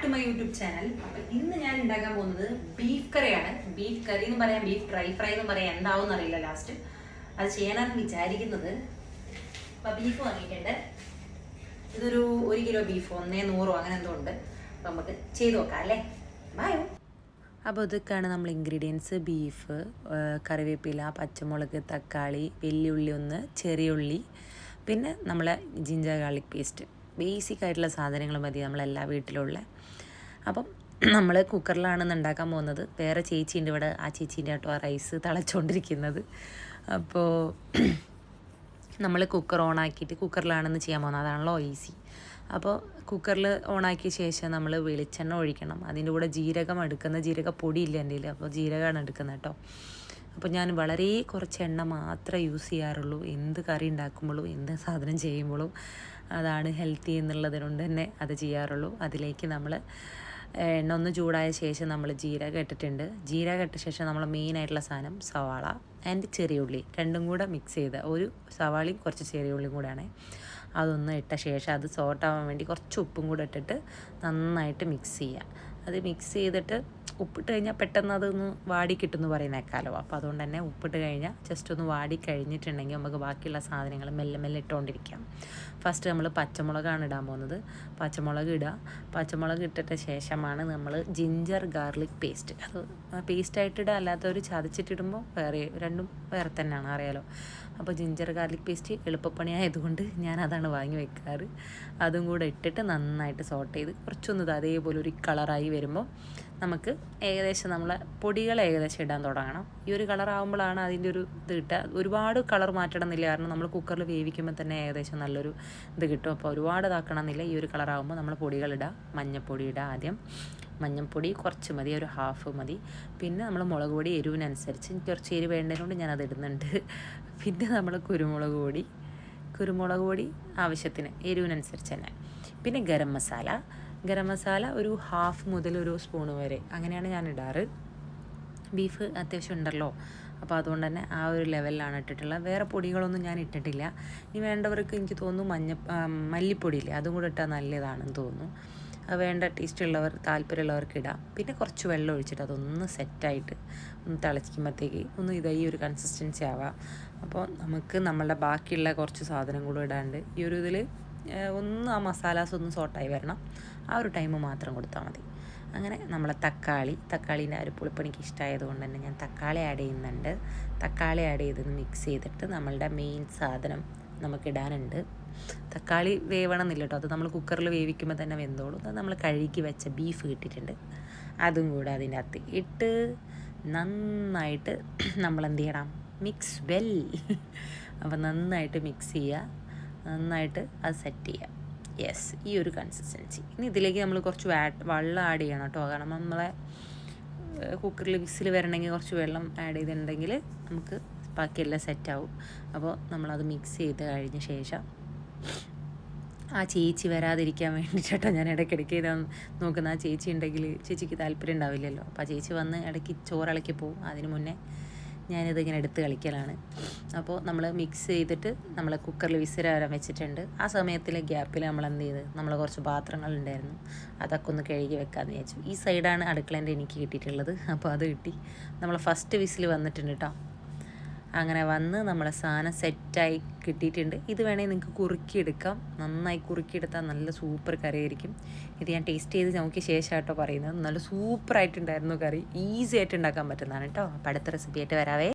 To my YouTube channel. അപ്പം ഇന്ന് ഞാൻ ഉണ്ടാക്കാൻ പോകുന്നത് ബീഫ് കറിയാണ്. ബീഫ് കറി എന്ന് പറയാം, ബീഫ് ഡ്രൈ ഫ്രൈ എന്ന് പറയാം, എന്താവും എന്നറിയില്ല ലാസ്റ്റ്. അത് ചെയ്യാനാണ് വിചാരിക്കുന്നത്. അപ്പം ബീഫ് വാങ്ങിയിട്ടുണ്ട്. ഇതൊരു 1 കിലോ ബീഫ്, 100 അങ്ങനെ എന്തോ ഉണ്ട്. അപ്പം നമുക്ക് ചെയ്ത് നോക്കാം അല്ലേ. ബായോ. അപ്പോൾ ഇതൊക്കെയാണ് നമ്മൾ ഇൻഗ്രീഡിയൻസ്. ബീഫ്, കറിവേപ്പില, പച്ചമുളക്, തക്കാളി, വെല്ലുള്ളി, ചെറിയ ഉള്ളി, പിന്നെ നമ്മളെ ജിഞ്ചർ ഗാർലിക് പേസ്റ്റ്. ബേസിക് ആയിട്ടുള്ള സാധനങ്ങൾ മതി നമ്മളെല്ലാ വീട്ടിലുള്ള. അപ്പം നമ്മൾ കുക്കറിലാണെന്ന് ഉണ്ടാക്കാൻ പോകുന്നത്. വേറെ ചേച്ചിയുണ്ട് ഇവിടെ, ആ ചേച്ചീൻ്റെ ആട്ടോ ആ റൈസ് തിളച്ചുകൊണ്ടിരിക്കുന്നത്. അപ്പോൾ നമ്മൾ കുക്കർ ഓണാക്കിയിട്ട് കുക്കറിലാണെന്ന് ചെയ്യാൻ പോകുന്നത്, അതാണല്ലോ ഈസി. അപ്പോൾ കുക്കറിൽ ഓണാക്കിയ ശേഷം നമ്മൾ വെളിച്ചെണ്ണ ഒഴിക്കണം. അതിൻ്റെ കൂടെ ജീരകം എടുക്കുന്ന, ജീരകപ്പൊടിയില്ല എൻ്റെ കയ്യിൽ, അപ്പോൾ ജീരകമാണ് എടുക്കുന്നത് കേട്ടോ. അപ്പോൾ ഞാൻ വളരെ കുറച്ച് എണ്ണ മാത്രമേ യൂസ് ചെയ്യാറുള്ളൂ. എന്ത് കറി ഉണ്ടാക്കുമ്പോഴും എന്ത് സാധനം ചെയ്യുമ്പോഴും അതാണ് ഹെൽത്തി എന്നുള്ളതുകൊണ്ട് തന്നെ അത് ചെയ്യാറുള്ളൂ. അതിലേക്ക് നമ്മൾ എണ്ണ ഒന്ന് ചൂടായ ശേഷം നമ്മൾ ജീരകം ഇട്ടിട്ടുണ്ട്. ജീരകം ഇട്ട ശേഷം നമ്മൾ മെയിനായിട്ടുള്ള സാധനം സവാള ആൻഡ് ചെറിയ ഉള്ളി രണ്ടും കൂടെ മിക്സ് ചെയ്ത്, ഒരു സവാളയും കുറച്ച് ചെറിയ ഉള്ളിയും കൂടെയാണ്. അതൊന്ന് ഇട്ട ശേഷം അത് സോട്ടാവാൻ വേണ്ടി കുറച്ച് ഉപ്പും കൂടെ ഇട്ടിട്ട് നന്നായിട്ട് മിക്സ് ചെയ്യുക. അത് മിക്സ് ചെയ്തിട്ട് ഉപ്പിട്ട് കഴിഞ്ഞാൽ പെട്ടെന്ന് അതൊന്ന് വാടി കിട്ടുമെന്ന് പറയുന്നേക്കാലോ. അപ്പോൾ അതുകൊണ്ട് തന്നെ ഉപ്പിട്ട് കഴിഞ്ഞാൽ ജസ്റ്റ് ഒന്ന് വാടി കഴിഞ്ഞിട്ടുണ്ടെങ്കിൽ നമുക്ക് ബാക്കിയുള്ള സാധനങ്ങൾ മെല്ലെ മെല്ലെ ഇട്ടുകൊണ്ടിരിക്കാം. ഫസ്റ്റ് നമ്മൾ പച്ചമുളകാണ് ഇടാൻ പോകുന്നത്. പച്ചമുളക് ഇടുക. പച്ചമുളക് ഇട്ടിട്ട ശേഷമാണ് നമ്മൾ ജിഞ്ചർ ഗാർലിക് പേസ്റ്റ്, അത് പേസ്റ്റായിട്ടിടുക, അല്ലാത്തവർ ചതച്ചിട്ടിടുമ്പോൾ രണ്ടും വേറെ തന്നെയാണ്, അറിയാലോ. അപ്പോൾ ജിഞ്ചർ ഗാർലിക് പേസ്റ്റ് എളുപ്പപ്പണിയായതുകൊണ്ട് ഞാൻ അതാണ് വാങ്ങി വെക്കാറ്. അതും കൂടെ ഇട്ടിട്ട് നന്നായിട്ട് സോട്ട് ചെയ്ത് കുറച്ചൊന്ന് അതേപോലെ ഒരു കളറായി വരുമ്പോൾ നമുക്ക് ഏകദേശം നമ്മളെ പൊടികൾ ഏകദേശം ഇടാൻ തുടങ്ങണം. ഈ ഒരു കളറാകുമ്പോഴാണ് അതിൻ്റെ ഒരു ഇത് കിട്ടുക. ഒരുപാട് കളർ മാറ്റണമെന്നില്ല, കാരണം നമ്മൾ കുക്കറിൽ വേവിക്കുമ്പോൾ തന്നെ ഏകദേശം നല്ലൊരു ഇത് കിട്ടും. അപ്പോൾ ഒരുപാട് ഇതാക്കണമെന്നില്ല. ഈ ഒരു കളറാകുമ്പോൾ നമ്മൾ പൊടികളിടുക. മഞ്ഞൾപ്പൊടി ഇടുക ആദ്യം. മഞ്ഞൾപ്പൊടി കുറച്ച് മതി, ഒരു ഹാഫ് മതി. പിന്നെ നമ്മൾ മുളക് പൊടി എരിവിനനുസരിച്ച്, എനിക്ക് കുറച്ച് എരിവ് വേണ്ടതുകൊണ്ട് ഞാനത് ഇടുന്നുണ്ട്. പിന്നെ നമ്മൾ കുരുമുളക് പൊടി ആവശ്യത്തിന് എരിവിനനുസരിച്ച് തന്നെ. പിന്നെ ഗരം മസാല ഒരു ഹാഫ് മുതൽ ഒരു സ്പൂണ് വരെ, അങ്ങനെയാണ് ഞാൻ ഇടാറ്. ബീഫ് അത്യാവശ്യം ഉണ്ടല്ലോ, അപ്പോൾ അതുകൊണ്ട് തന്നെ ആ ഒരു ലെവലിലാണ് ഇട്ടിട്ടുള്ളത്. വേറെ പൊടികളൊന്നും ഞാൻ ഇട്ടിട്ടില്ല. ഇനി വേണ്ടവർക്ക് എനിക്ക് തോന്നുന്നു മല്ലിപ്പൊടിയില്ലേ, അതും കൂടെ ഇട്ടാൽ നല്ലതാണെന്ന് തോന്നുന്നു. അത് വേണ്ട ടേസ്റ്റ് ഉള്ളവർ, താല്പര്യമുള്ളവർക്ക് ഇടാം. പിന്നെ കുറച്ച് വെള്ളം ഒഴിച്ചിട്ട് അതൊന്ന് സെറ്റായിട്ട് ഒന്ന് തിളയ്ക്കുമ്പോഴത്തേക്ക് ഒന്ന് ഈ ഒരു കൺസിസ്റ്റൻസി ആവാം. അപ്പോൾ നമുക്ക് നമ്മളുടെ ബാക്കിയുള്ള കുറച്ച് സാധനം കൂടെ ഇടാണ്ട് ഈ ഒരു ഇതിൽ ഒന്ന് ആ മസാലാസ് ഒന്ന് സോട്ടായി വരണം. ആ ഒരു ടൈം മാത്രം കൊടുത്താൽ മതി. അങ്ങനെ നമ്മളെ തക്കാളീൻ്റെ ആ ഒരു പുളിപ്പണിക്ക് ഇഷ്ടമായത് കൊണ്ട് തന്നെ ഞാൻ തക്കാളി ആഡ് ചെയ്യുന്നുണ്ട്. തക്കാളി ആഡ് ചെയ്ത് മിക്സ് ചെയ്തിട്ട് നമ്മളുടെ മെയിൻ സാധനം നമുക്കിടാനുണ്ട്. തക്കാളി വേവണമെന്നില്ല കേട്ടോ, അത് നമ്മൾ കുക്കറിൽ വേവിക്കുമ്പോൾ തന്നെ വെന്തോളും. അത് നമ്മൾ കഴുകി വെച്ച ബീഫ് കിട്ടിയിട്ടുണ്ട്, അതും കൂടെ അതിൻ്റെ അകത്ത് ഇട്ട് നന്നായിട്ട് നമ്മൾ എന്ത് ചെയ്യണം, മിക്സ് വെൽ. അപ്പോൾ നന്നായിട്ട് മിക്സ് ചെയ്യുക, നന്നായിട്ട് അത് സെറ്റ് ചെയ്യുക. യെസ്, ഈ ഒരു കൺസിസ്റ്റൻസി. ഇനി ഇതിലേക്ക് നമ്മൾ കുറച്ച് വെള്ളം ആഡ് ചെയ്യണം കേട്ടോ, കാരണം നമ്മളെ കുക്കറിൽ വിസിൽ വരണമെങ്കിൽ കുറച്ച് വെള്ളം ആഡ് ചെയ്തിട്ടുണ്ടെങ്കിൽ നമുക്ക് ബാക്കിയെല്ലാം സെറ്റാവും. അപ്പോൾ നമ്മളത് മിക്സ് ചെയ്ത് കഴിഞ്ഞ ശേഷം ആ ചേച്ചി വരാതിരിക്കാൻ വേണ്ടിയിട്ടോ ഞാൻ ഇടയ്ക്കിടയ്ക്ക് ഇതാ നോക്കുന്ന. ആ ചേച്ചി ഉണ്ടെങ്കിൽ ചേച്ചിക്ക് താല്പര്യം ഉണ്ടാവില്ലല്ലോ, അപ്പോൾ ആ ചേച്ചി വന്ന് ഇടയ്ക്ക് ചോറിളക്കി പോകും. അതിന് മുന്നേ ഞാനിതിങ്ങനെ എടുത്ത് കളിക്കലാണ്. അപ്പോൾ നമ്മൾ മിക്സ് ചെയ്തിട്ട് നമ്മൾ കുക്കറിൽ വിസിൽ വരാൻ വെച്ചിട്ടുണ്ട്. ആ സമയത്തിലെ ഗ്യാപ്പിൽ നമ്മൾ എന്ത് ചെയ്ത്, നമ്മൾ കുറച്ച് പാത്രങ്ങളുണ്ടായിരുന്നു, അതൊക്കെ ഒന്ന് കഴുകി വെക്കാമെന്ന് വിചാരിച്ചു. ഈ സൈഡാണ് അടുക്കളേൻ്റെ എനിക്ക് കിട്ടിയിട്ടുള്ളത്, അപ്പോൾ അത് കിട്ടി. നമ്മൾ ഫസ്റ്റ് വിസിൽ വന്നിട്ടുണ്ട് കേട്ടോ. അങ്ങനെ വന്ന് നമ്മളെ സാധനം സെറ്റായി കിട്ടിയിട്ടുണ്ട്. ഇത് വേണമെങ്കിൽ നിങ്ങൾക്ക് കുറുക്കിയെടുക്കാം. നന്നായി കുറുക്കിയെടുത്താൽ നല്ല സൂപ്പർ കറി ആയിരിക്കും. ഇത് ഞാൻ ടേസ്റ്റ് ചെയ്ത് നോക്കിയ ശേഷം കേട്ടോ പറയുന്നത്. നല്ല സൂപ്പറായിട്ടുണ്ടായിരുന്നു കറി. ഈസി ആയിട്ട് ഉണ്ടാക്കാൻ പറ്റുന്നതാണ് കേട്ടോ. അപ്പോൾ അടുത്ത റെസിപ്പി ആയിട്ട് വരാവേ.